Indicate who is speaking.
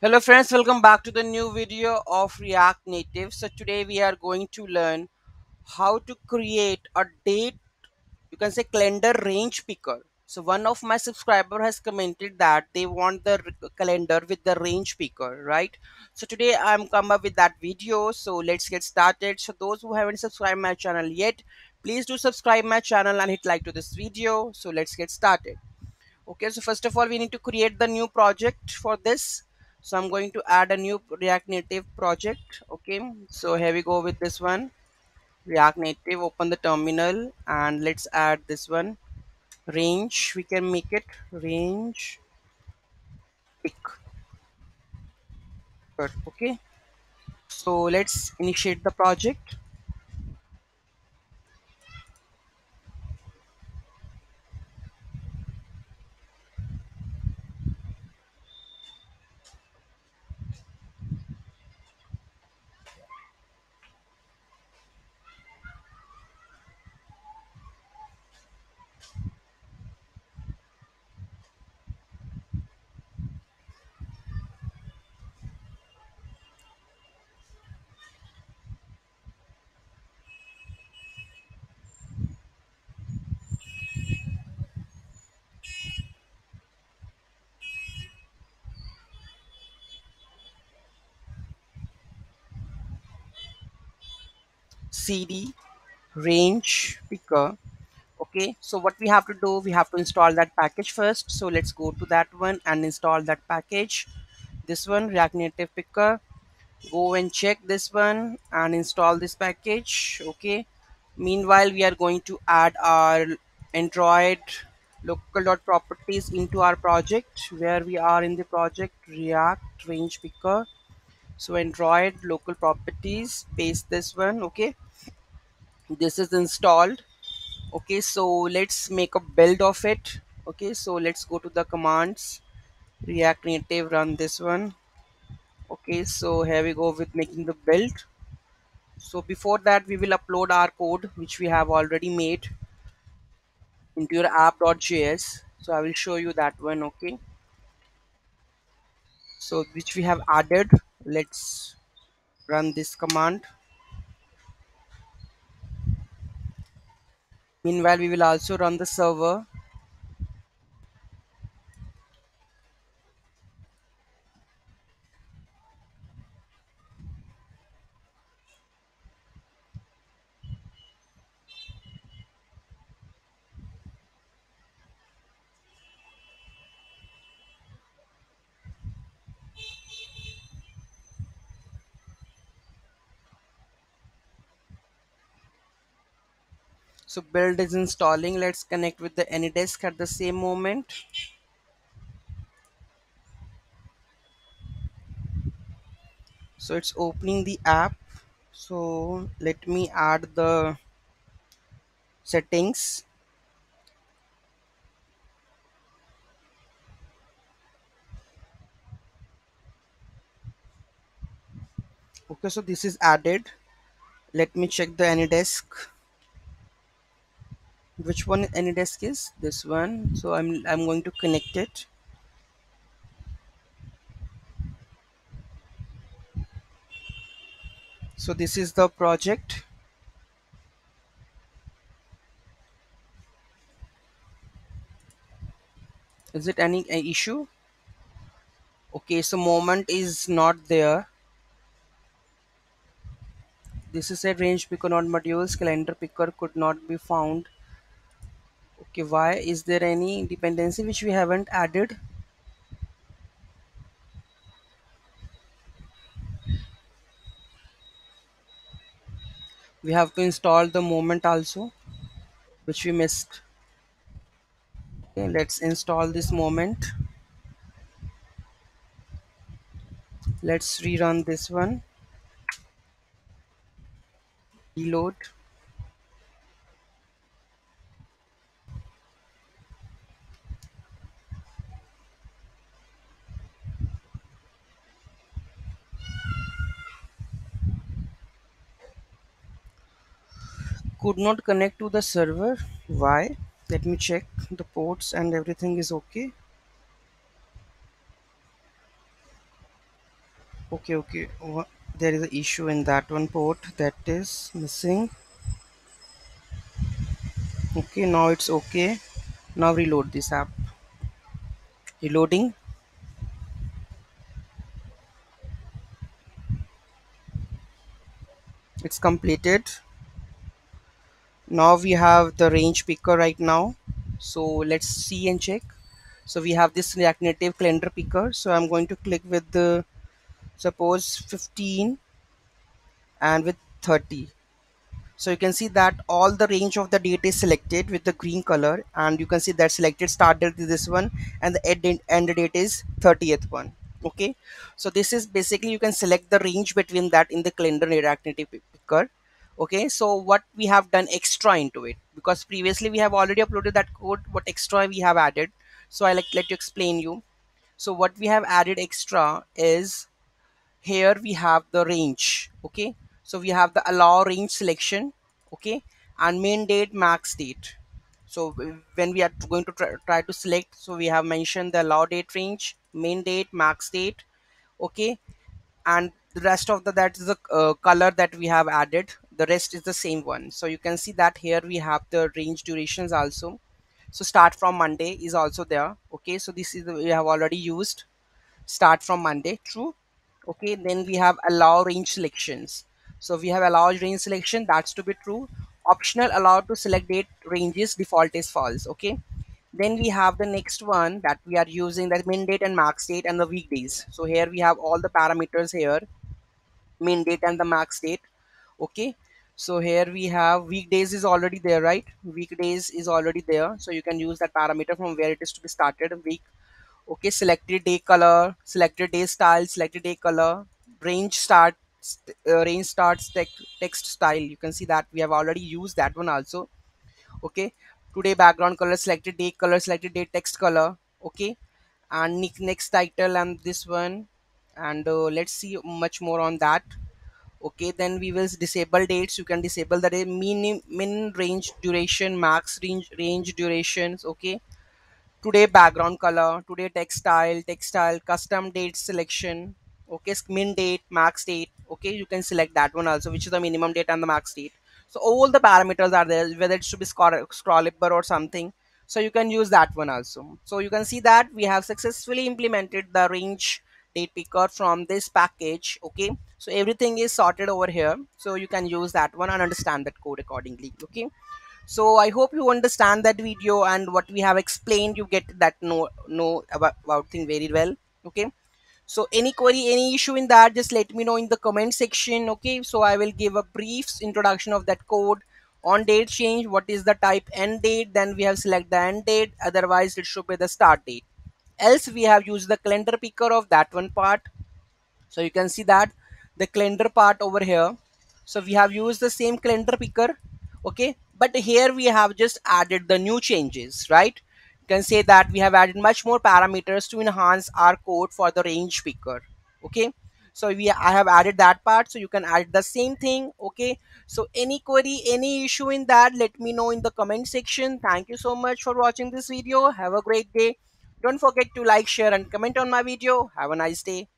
Speaker 1: Hello friends, welcome back to the new video of React Native. So today we are going to learn how to create a date, you can say calendar range picker. So one of my subscriber has commented that they want the calendar with the range picker, right? So today I'm come up with that video. So let's get started. So those who haven't subscribed my channel yet, please do subscribe my channel and hit like to this video. So let's get started. Okay, so first of all we need to create the new project for this. So I'm going to add a new React Native project. Okay, so here we go with this one. React Native, open the terminal and let's add this one. Range, we can make it range picker. Okay, so let's initiate the project. CD range picker. Okay, so what we have to do, we have to install that package first. So let's go to that one and install that package. This one, React Native picker. Go and check this one and install this package. Okay, meanwhile we are going to add our Android local properties into our project, where we are in the project React range picker. So Android local properties, paste this one. Okay, this is installed. Okay, so let's make a build of it. Okay, so let's go to the commands. React Native, run this one. Okay, so here we go with making the build. So before that we will upload our code which we have already made into your app.js. So I will show you that one. Okay, so which we have added. Let's run this command. Meanwhile we will also run the server. So build is installing. Let's connect with the AnyDesk at the same moment. So it's opening the app. So let me add the settings. Okay, so this is added. Let me check the AnyDesk. Which one AnyDesk is? This one. So I'm going to connect it. So this is the project. Is it any issue? Okay, so moment is not there. This is a range picker not modules. Calendar picker could not be found. Okay, why is there any dependency which we haven't added? We have to install the moment also, which we missed. Okay, let's install this moment. Let's rerun this one. Reload. Could not connect to the server. Why? Let me check the ports and everything is okay. Okay, okay. There is an issue in that one port that is missing. Okay, now it's okay. Now reload this app. Reloading. It's completed. Now we have the range picker right now. So let's see and check. So we have this React Native calendar picker. So I'm going to click with the suppose 15 and with 30. So you can see that all the range of the date is selected with the green color, and you can see that selected start date is this one and the end date is 30th one. Okay, so this is basically you can select the range between that in the calendar React Native picker. Okay, so what we have done extra into it, because previously we have already uploaded that code, what extra we have added. So I like let you explain you. So what we have added extra is here we have the range. Okay, so we have the allow range selection. Okay, and main date max date. So when we are going to try to select, so we have mentioned the allow date range, main date, max date. Okay, and the rest of the that is the color that we have added, the rest is the same one. So you can see that here we have the range durations also. So start from Monday is also there. Okay, so this is the, we have already used start from Monday, true. Okay, then we have allow range selections. So we have allowed range selection, that's to be true. Optional allowed to select date ranges, default is false. Okay, then we have the next one that we are using, that min date and max date and the weekdays. So here we have all the parameters here, min date and the max date. Okay, so here we have weekdays is already there, right? Weekdays is already there, so you can use that parameter from where it is to be started week. Okay, selected day color, selected day style, selected day color, range start, range starts text style. You can see that we have already used that one also. Okay, today background color, selected day color, selected day text color. Okay, and next title and this one, and let's see much more on that. Okay, then we will disable dates. You can disable the day, min range duration, max range durations. Okay, today background color, today textile, custom date selection. Okay, min date, max date. Okay, you can select that one also, which is the minimum date and the max date. So all the parameters are there, whether it should be scrollable or something. So you can use that one also. So you can see that we have successfully implemented the range date picker from this package. Okay, so everything is sorted over here, so you can use that one and understand that code accordingly. Okay, so I hope you understand that video and what we have explained, you get that know about thing very well. Okay, so any query, any issue in that, just let me know in the comment section. Okay, so I will give a brief introduction of that code. On date change, what is the type end date, then we have select the end date, otherwise it should be the start date. Else we have used the calendar picker of that one part. So you can see that the calendar part over here. So we have used the same calendar picker. Okay, but here we have just added the new changes, right? You can say that we have added much more parameters to enhance our code for the range picker. Okay, so I have added that part, so you can add the same thing. Okay, so any query, any issue in that, let me know in the comment section. Thank you so much for watching this video. Have a great day. Don't forget to like, share and comment on my video. Have a nice day.